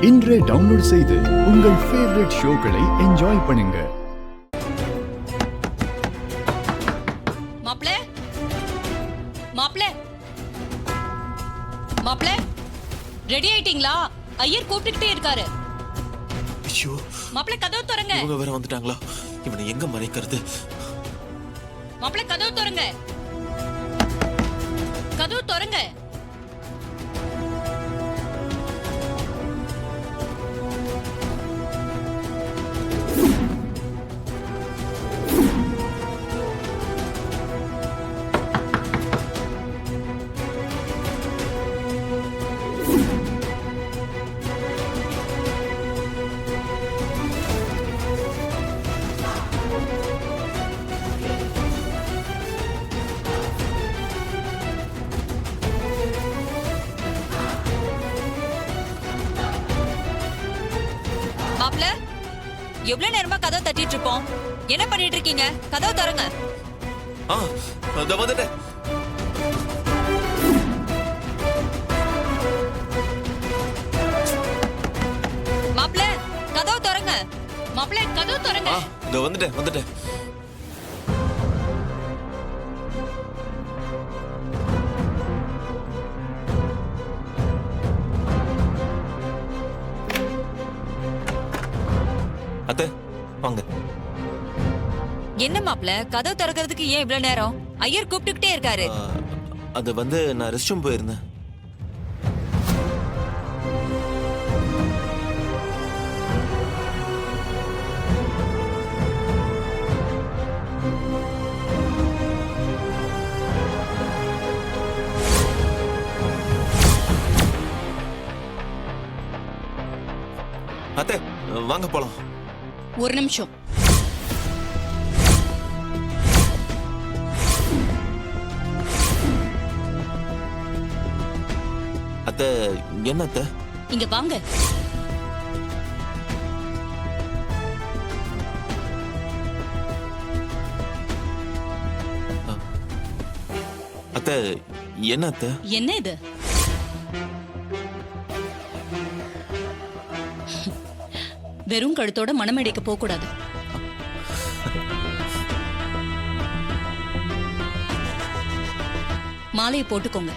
இன்றே டவுன்லோட் செய்து உங்கள் ஃபேவரட் ஷோக்களை என்ஜாய் பண்ணுங்க. மாப்ள மாப்ள மாப்ள ரெடி ஆயிட்டீங்களா? ஐயர் கூப்பிட்டுக்கிட்டே இருக்காரு. ஐயோ, மாப்ள கதவு திறங்க. இவங்க வேற வந்துட்டாங்களா? இவனை எங்க மறைக்கிறது? மாப்ள கதவு திறங்க. கதவு திறங்க. மாப்ள எவ்வளவு நேரமா கதவு தட்டிட்டு இருப்போம்? என்ன பண்ணிட்டு இருக்கீங்க? கதவு திறங்க. அத வந்துட்டேன். மாப்ள கதவு திறங்க. மாப்ள கதவு திறங்க. இத வந்துட்டேன். அத்தை வாங்க. என்ன மாப்ள கதவு திறக்கிறதுக்கு ஏன் இவ்வளவு நேரம்? ஐயர் கூப்பிட்டுக்கிட்டே இருக்காரு. அது நான் ரெஸ்ட் ரூம் போயிருந்தேன். அத்தை வாங்க போலாம். ஒரு நிமிஷம். அத்தை என்ன அத்தை? இங்க வாங்க. அத்தை என்ன அத்தை? என்ன இது? வெறும் கழுத்தோட மணமேடைக்கு போக கூடாது. மாலையை போட்டுக்கோங்க.